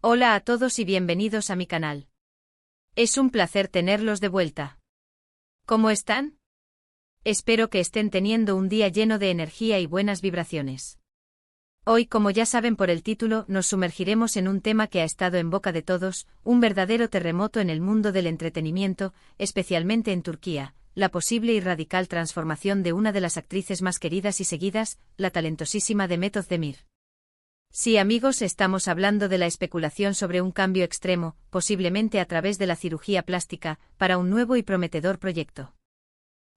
Hola a todos y bienvenidos a mi canal. Es un placer tenerlos de vuelta. ¿Cómo están? Espero que estén teniendo un día lleno de energía y buenas vibraciones. Hoy, como ya saben por el título, nos sumergiremos en un tema que ha estado en boca de todos, un verdadero terremoto en el mundo del entretenimiento, especialmente en Turquía, la posible y radical transformación de una de las actrices más queridas y seguidas, la talentosísima Demet Özdemir. Sí, amigos, estamos hablando de la especulación sobre un cambio extremo, posiblemente a través de la cirugía plástica, para un nuevo y prometedor proyecto.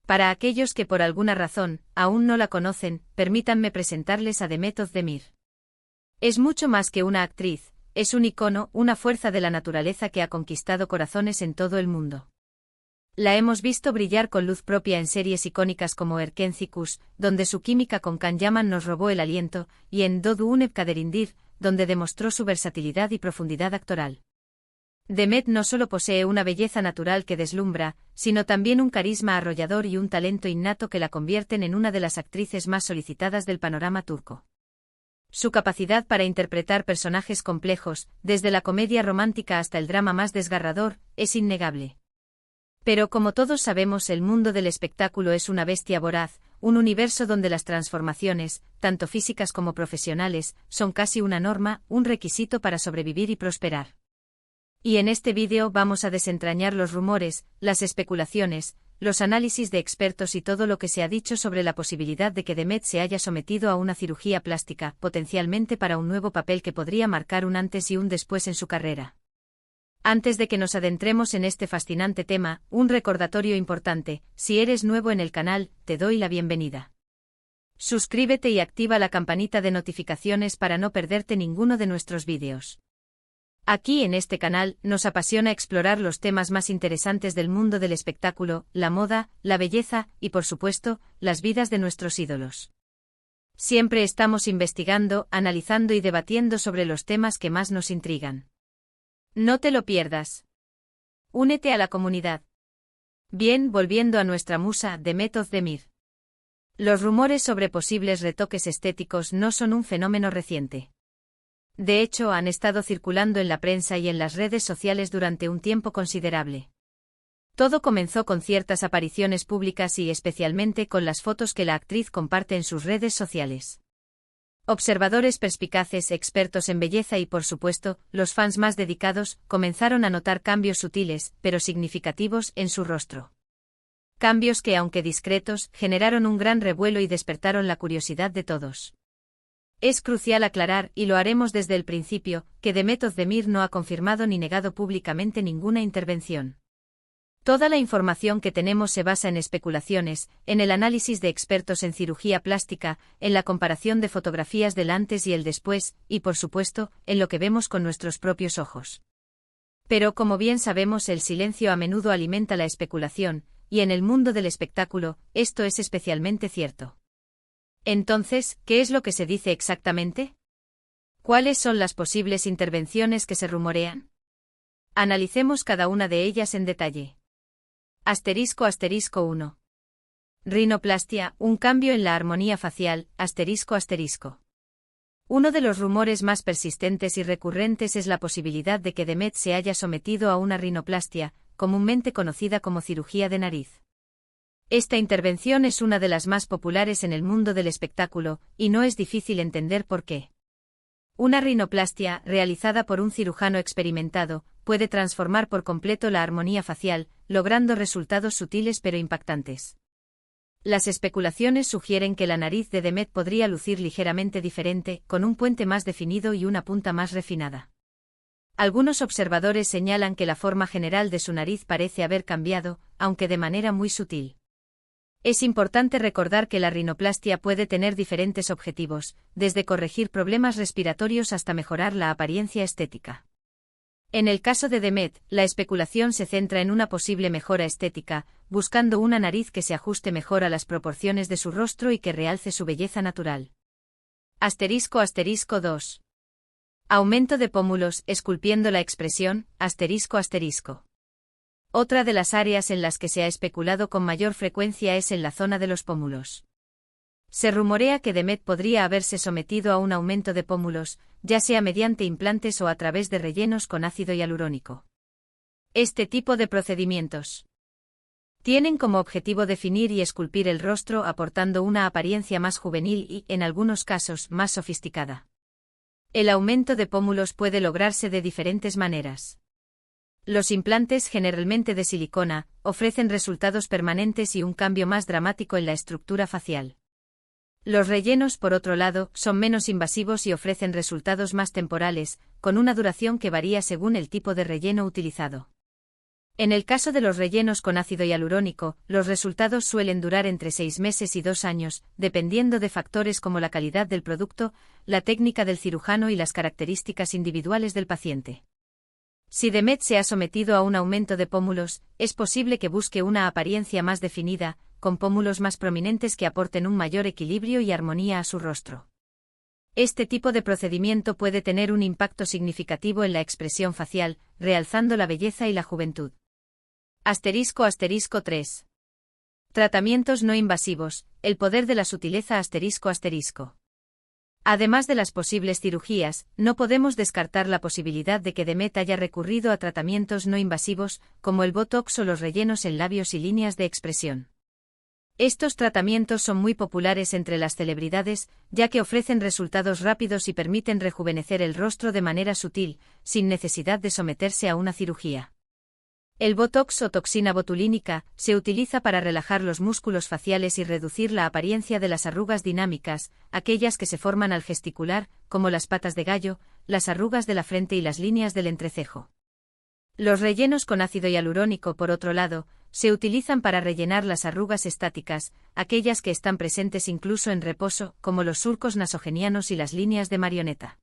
Para aquellos que por alguna razón aún no la conocen, permítanme presentarles a Demet Özdemir. Es mucho más que una actriz, es un icono, una fuerza de la naturaleza que ha conquistado corazones en todo el mundo. La hemos visto brillar con luz propia en series icónicas como Erken Cikus, donde su química con Can Yaman nos robó el aliento, y en Doğduğun Kaderindir, donde demostró su versatilidad y profundidad actoral. Demet no solo posee una belleza natural que deslumbra, sino también un carisma arrollador y un talento innato que la convierten en una de las actrices más solicitadas del panorama turco. Su capacidad para interpretar personajes complejos, desde la comedia romántica hasta el drama más desgarrador, es innegable. Pero como todos sabemos, el mundo del espectáculo es una bestia voraz, un universo donde las transformaciones, tanto físicas como profesionales, son casi una norma, un requisito para sobrevivir y prosperar. Y en este vídeo vamos a desentrañar los rumores, las especulaciones, los análisis de expertos y todo lo que se ha dicho sobre la posibilidad de que Demet se haya sometido a una cirugía plástica, potencialmente para un nuevo papel que podría marcar un antes y un después en su carrera. Antes de que nos adentremos en este fascinante tema, un recordatorio importante: si eres nuevo en el canal, te doy la bienvenida. Suscríbete y activa la campanita de notificaciones para no perderte ninguno de nuestros vídeos. Aquí en este canal, nos apasiona explorar los temas más interesantes del mundo del espectáculo, la moda, la belleza y, por supuesto, las vidas de nuestros ídolos. Siempre estamos investigando, analizando y debatiendo sobre los temas que más nos intrigan. No te lo pierdas. Únete a la comunidad. Bien, volviendo a nuestra musa, Demet Özdemir. Los rumores sobre posibles retoques estéticos no son un fenómeno reciente. De hecho, han estado circulando en la prensa y en las redes sociales durante un tiempo considerable. Todo comenzó con ciertas apariciones públicas y especialmente con las fotos que la actriz comparte en sus redes sociales. Observadores perspicaces, expertos en belleza y, por supuesto, los fans más dedicados, comenzaron a notar cambios sutiles, pero significativos, en su rostro. Cambios que, aunque discretos, generaron un gran revuelo y despertaron la curiosidad de todos. Es crucial aclarar, y lo haremos desde el principio, que Demet Özdemir no ha confirmado ni negado públicamente ninguna intervención. Toda la información que tenemos se basa en especulaciones, en el análisis de expertos en cirugía plástica, en la comparación de fotografías del antes y el después, y por supuesto, en lo que vemos con nuestros propios ojos. Pero como bien sabemos, el silencio a menudo alimenta la especulación, y en el mundo del espectáculo, esto es especialmente cierto. Entonces, ¿qué es lo que se dice exactamente? ¿Cuáles son las posibles intervenciones que se rumorean? Analicemos cada una de ellas en detalle. ***1. Rinoplastia, un cambio en la armonía facial, ***. Uno de los rumores más persistentes y recurrentes es la posibilidad de que Demet se haya sometido a una rinoplastia, comúnmente conocida como cirugía de nariz. Esta intervención es una de las más populares en el mundo del espectáculo, y no es difícil entender por qué. Una rinoplastia, realizada por un cirujano experimentado, puede transformar por completo la armonía facial, logrando resultados sutiles pero impactantes. Las especulaciones sugieren que la nariz de Demet podría lucir ligeramente diferente, con un puente más definido y una punta más refinada. Algunos observadores señalan que la forma general de su nariz parece haber cambiado, aunque de manera muy sutil. Es importante recordar que la rinoplastia puede tener diferentes objetivos, desde corregir problemas respiratorios hasta mejorar la apariencia estética. En el caso de Demet, la especulación se centra en una posible mejora estética, buscando una nariz que se ajuste mejor a las proporciones de su rostro y que realce su belleza natural. ***2. Aumento de pómulos, esculpiendo la expresión, ***. Otra de las áreas en las que se ha especulado con mayor frecuencia es en la zona de los pómulos. Se rumorea que Demet podría haberse sometido a un aumento de pómulos, ya sea mediante implantes o a través de rellenos con ácido hialurónico. Este tipo de procedimientos tienen como objetivo definir y esculpir el rostro aportando una apariencia más juvenil y, en algunos casos, más sofisticada. El aumento de pómulos puede lograrse de diferentes maneras. Los implantes, generalmente de silicona, ofrecen resultados permanentes y un cambio más dramático en la estructura facial. Los rellenos, por otro lado, son menos invasivos y ofrecen resultados más temporales, con una duración que varía según el tipo de relleno utilizado. En el caso de los rellenos con ácido hialurónico, los resultados suelen durar entre 6 meses y 2 años, dependiendo de factores como la calidad del producto, la técnica del cirujano y las características individuales del paciente. Si Demet se ha sometido a un aumento de pómulos, es posible que busque una apariencia más definida, con pómulos más prominentes que aporten un mayor equilibrio y armonía a su rostro. Este tipo de procedimiento puede tener un impacto significativo en la expresión facial, realzando la belleza y la juventud. *** 3. Tratamientos no invasivos, el poder de la sutileza ***. Además de las posibles cirugías, no podemos descartar la posibilidad de que Demet haya recurrido a tratamientos no invasivos, como el botox o los rellenos en labios y líneas de expresión. Estos tratamientos son muy populares entre las celebridades, ya que ofrecen resultados rápidos y permiten rejuvenecer el rostro de manera sutil, sin necesidad de someterse a una cirugía. El botox o toxina botulínica se utiliza para relajar los músculos faciales y reducir la apariencia de las arrugas dinámicas, aquellas que se forman al gesticular, como las patas de gallo, las arrugas de la frente y las líneas del entrecejo. Los rellenos con ácido hialurónico, por otro lado, se utilizan para rellenar las arrugas estáticas, aquellas que están presentes incluso en reposo, como los surcos nasogenianos y las líneas de marioneta.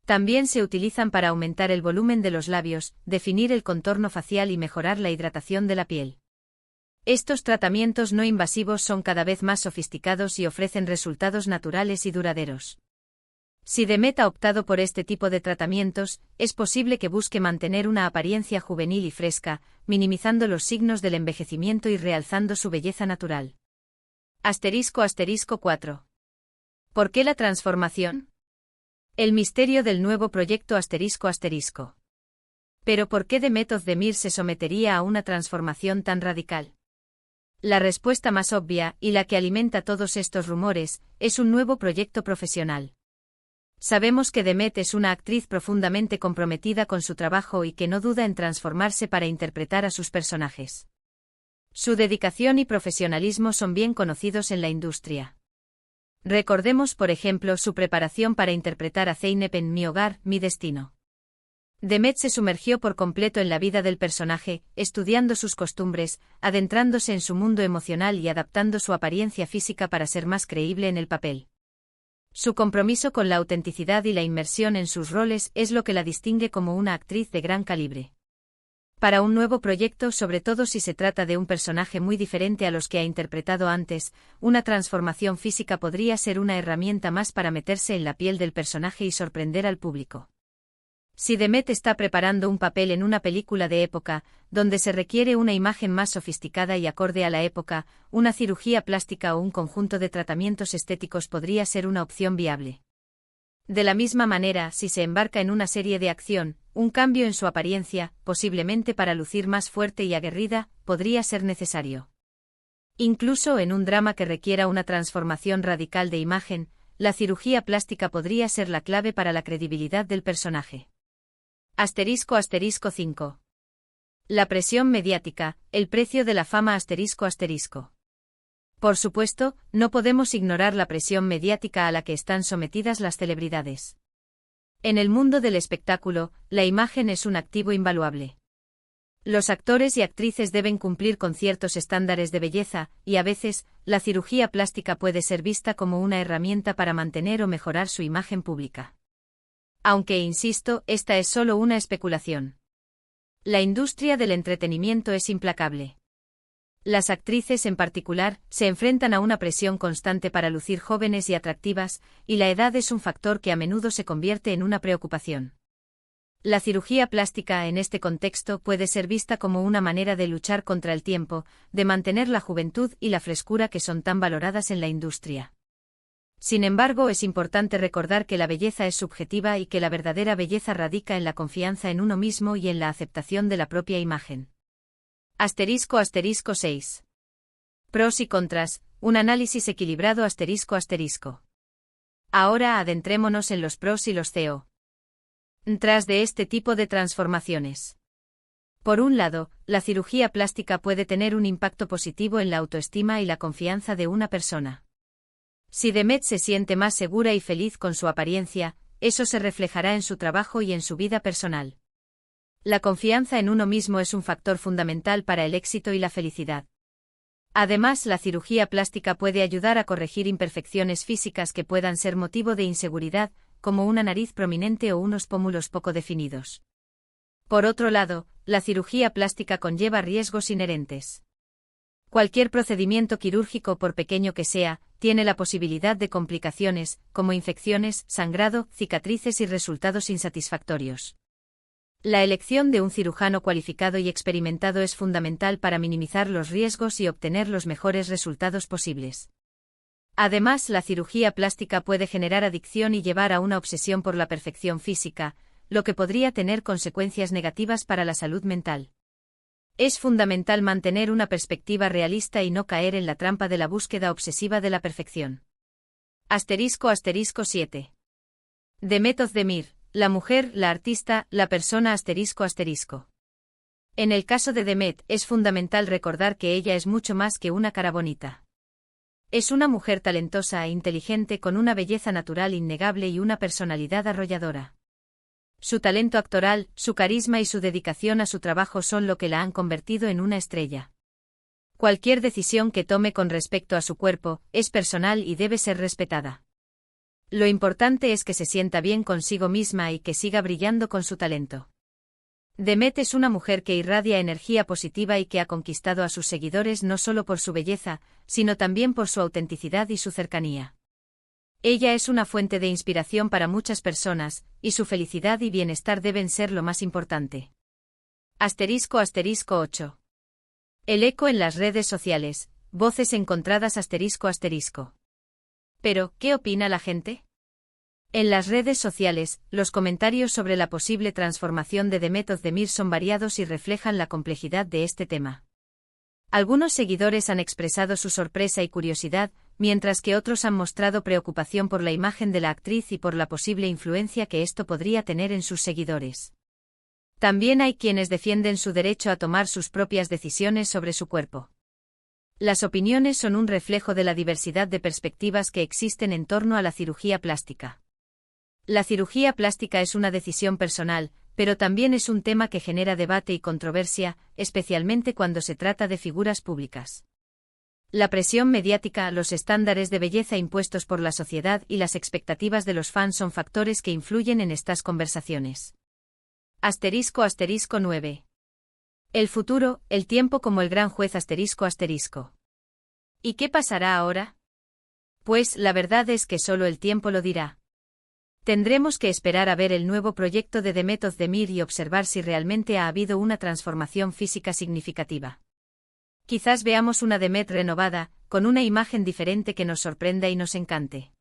También se utilizan para aumentar el volumen de los labios, definir el contorno facial y mejorar la hidratación de la piel. Estos tratamientos no invasivos son cada vez más sofisticados y ofrecen resultados naturales y duraderos. Si Demet ha optado por este tipo de tratamientos, es posible que busque mantener una apariencia juvenil y fresca, minimizando los signos del envejecimiento y realzando su belleza natural. *4. ¿Por qué la transformación? El misterio del nuevo proyecto ***. ¿Pero por qué Demet Özdemir se sometería a una transformación tan radical? La respuesta más obvia, y la que alimenta todos estos rumores, es un nuevo proyecto profesional. Sabemos que Demet es una actriz profundamente comprometida con su trabajo y que no duda en transformarse para interpretar a sus personajes. Su dedicación y profesionalismo son bien conocidos en la industria. Recordemos, por ejemplo, su preparación para interpretar a Zeynep en Mi hogar, mi destino. Demet se sumergió por completo en la vida del personaje, estudiando sus costumbres, adentrándose en su mundo emocional y adaptando su apariencia física para ser más creíble en el papel. Su compromiso con la autenticidad y la inmersión en sus roles es lo que la distingue como una actriz de gran calibre. Para un nuevo proyecto, sobre todo si se trata de un personaje muy diferente a los que ha interpretado antes, una transformación física podría ser una herramienta más para meterse en la piel del personaje y sorprender al público. Si Demet está preparando un papel en una película de época, donde se requiere una imagen más sofisticada y acorde a la época, una cirugía plástica o un conjunto de tratamientos estéticos podría ser una opción viable. De la misma manera, si se embarca en una serie de acción, un cambio en su apariencia, posiblemente para lucir más fuerte y aguerrida, podría ser necesario. Incluso en un drama que requiera una transformación radical de imagen, la cirugía plástica podría ser la clave para la credibilidad del personaje. *5. La presión mediática, el precio de la fama ***. Por supuesto, no podemos ignorar la presión mediática a la que están sometidas las celebridades. En el mundo del espectáculo, la imagen es un activo invaluable. Los actores y actrices deben cumplir con ciertos estándares de belleza, y a veces, la cirugía plástica puede ser vista como una herramienta para mantener o mejorar su imagen pública. Aunque, insisto, esta es solo una especulación. La industria del entretenimiento es implacable. Las actrices en particular, se enfrentan a una presión constante para lucir jóvenes y atractivas, y la edad es un factor que a menudo se convierte en una preocupación. La cirugía plástica en este contexto puede ser vista como una manera de luchar contra el tiempo, de mantener la juventud y la frescura que son tan valoradas en la industria. Sin embargo, es importante recordar que la belleza es subjetiva y que la verdadera belleza radica en la confianza en uno mismo y en la aceptación de la propia imagen. *** 6. Pros y contras, un análisis equilibrado ***. Ahora adentrémonos en los pros y los contras de este tipo de transformaciones. Por un lado, la cirugía plástica puede tener un impacto positivo en la autoestima y la confianza de una persona. Si Demet se siente más segura y feliz con su apariencia, eso se reflejará en su trabajo y en su vida personal. La confianza en uno mismo es un factor fundamental para el éxito y la felicidad. Además, la cirugía plástica puede ayudar a corregir imperfecciones físicas que puedan ser motivo de inseguridad, como una nariz prominente o unos pómulos poco definidos. Por otro lado, la cirugía plástica conlleva riesgos inherentes. Cualquier procedimiento quirúrgico, por pequeño que sea, tiene la posibilidad de complicaciones, como infecciones, sangrado, cicatrices y resultados insatisfactorios. La elección de un cirujano cualificado y experimentado es fundamental para minimizar los riesgos y obtener los mejores resultados posibles. Además, la cirugía plástica puede generar adicción y llevar a una obsesión por la perfección física, lo que podría tener consecuencias negativas para la salud mental. Es fundamental mantener una perspectiva realista y no caer en la trampa de la búsqueda obsesiva de la perfección. ***7. Demet Özdemir, la mujer, la artista, la persona ***. En el caso de Demet, es fundamental recordar que ella es mucho más que una cara bonita. Es una mujer talentosa e inteligente con una belleza natural innegable y una personalidad arrolladora. Su talento actoral, su carisma y su dedicación a su trabajo son lo que la han convertido en una estrella. Cualquier decisión que tome con respecto a su cuerpo es personal y debe ser respetada. Lo importante es que se sienta bien consigo misma y que siga brillando con su talento. Demet es una mujer que irradia energía positiva y que ha conquistado a sus seguidores no solo por su belleza, sino también por su autenticidad y su cercanía. Ella es una fuente de inspiración para muchas personas, y su felicidad y bienestar deben ser lo más importante. *8. El eco en las redes sociales, voces encontradas ***. Pero, ¿qué opina la gente? En las redes sociales, los comentarios sobre la posible transformación de Demet Özdemir son variados y reflejan la complejidad de este tema. Algunos seguidores han expresado su sorpresa y curiosidad, mientras que otros han mostrado preocupación por la imagen de la actriz y por la posible influencia que esto podría tener en sus seguidores. También hay quienes defienden su derecho a tomar sus propias decisiones sobre su cuerpo. Las opiniones son un reflejo de la diversidad de perspectivas que existen en torno a la cirugía plástica. La cirugía plástica es una decisión personal, pero también es un tema que genera debate y controversia, especialmente cuando se trata de figuras públicas. La presión mediática, los estándares de belleza impuestos por la sociedad y las expectativas de los fans son factores que influyen en estas conversaciones. *9. El futuro, el tiempo como el gran juez ***. ¿Y qué pasará ahora? Pues la verdad es que solo el tiempo lo dirá. Tendremos que esperar a ver el nuevo proyecto de Demet Özdemir y observar si realmente ha habido una transformación física significativa. Quizás veamos una Demet renovada, con una imagen diferente que nos sorprenda y nos encante.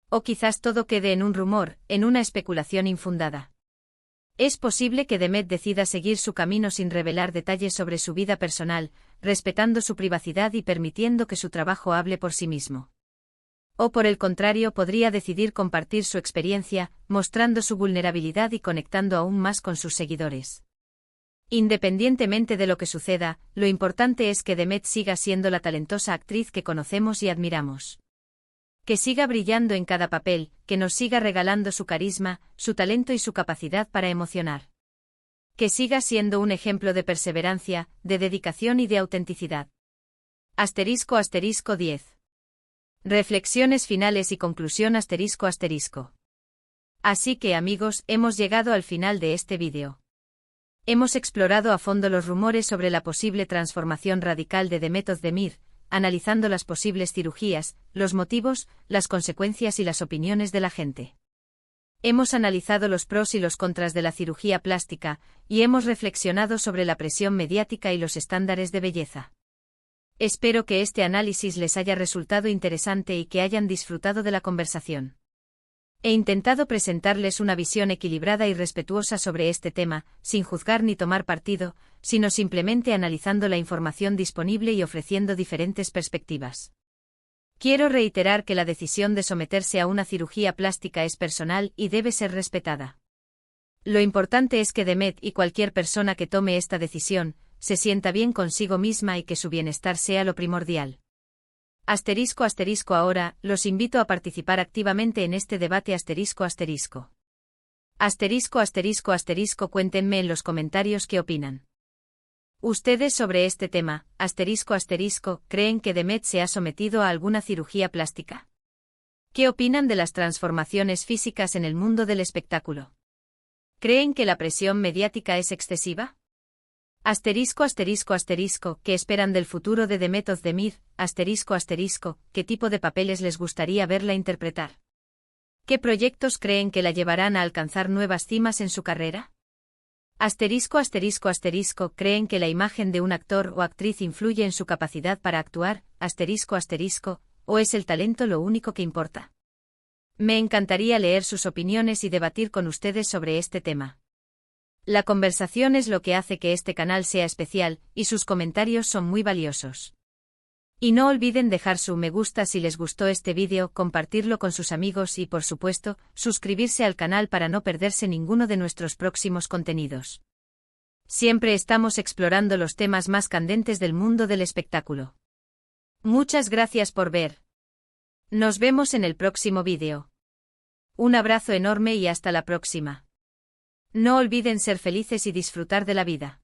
O quizás todo quede en un rumor, en una especulación infundada. Es posible que Demet decida seguir su camino sin revelar detalles sobre su vida personal, respetando su privacidad y permitiendo que su trabajo hable por sí mismo. O por el contrario, podría decidir compartir su experiencia, mostrando su vulnerabilidad y conectando aún más con sus seguidores. Independientemente de lo que suceda, lo importante es que Demet siga siendo la talentosa actriz que conocemos y admiramos. Que siga brillando en cada papel, que nos siga regalando su carisma, su talento y su capacidad para emocionar. Que siga siendo un ejemplo de perseverancia, de dedicación y de autenticidad. *10. Reflexiones finales y conclusión ***. Así que amigos, hemos llegado al final de este vídeo. Hemos explorado a fondo los rumores sobre la posible transformación radical de Demet Özdemir, analizando las posibles cirugías, los motivos, las consecuencias y las opiniones de la gente. Hemos analizado los pros y los contras de la cirugía plástica, y hemos reflexionado sobre la presión mediática y los estándares de belleza. Espero que este análisis les haya resultado interesante y que hayan disfrutado de la conversación. He intentado presentarles una visión equilibrada y respetuosa sobre este tema, sin juzgar ni tomar partido, sino simplemente analizando la información disponible y ofreciendo diferentes perspectivas. Quiero reiterar que la decisión de someterse a una cirugía plástica es personal y debe ser respetada. Lo importante es que Demet y cualquier persona que tome esta decisión, se sienta bien consigo misma y que su bienestar sea lo primordial. Ahora, los invito a participar activamente en este debate Cuéntenme en los comentarios qué opinan. Ustedes sobre este tema, ¿creen que Demet se ha sometido a alguna cirugía plástica? ¿Qué opinan de las transformaciones físicas en el mundo del espectáculo? ¿Creen que la presión mediática es excesiva? ¿Qué esperan del futuro de Demet Özdemir? ¿Qué tipo de papeles les gustaría verla interpretar? ¿Qué proyectos creen que la llevarán a alcanzar nuevas cimas en su carrera? ¿Creen que la imagen de un actor o actriz influye en su capacidad para actuar? ¿O es el talento lo único que importa? Me encantaría leer sus opiniones y debatir con ustedes sobre este tema. La conversación es lo que hace que este canal sea especial, y sus comentarios son muy valiosos. Y no olviden dejar su me gusta si les gustó este vídeo, compartirlo con sus amigos y, por supuesto, suscribirse al canal para no perderse ninguno de nuestros próximos contenidos. Siempre estamos explorando los temas más candentes del mundo del espectáculo. Muchas gracias por ver. Nos vemos en el próximo vídeo. Un abrazo enorme y hasta la próxima. No olviden ser felices y disfrutar de la vida.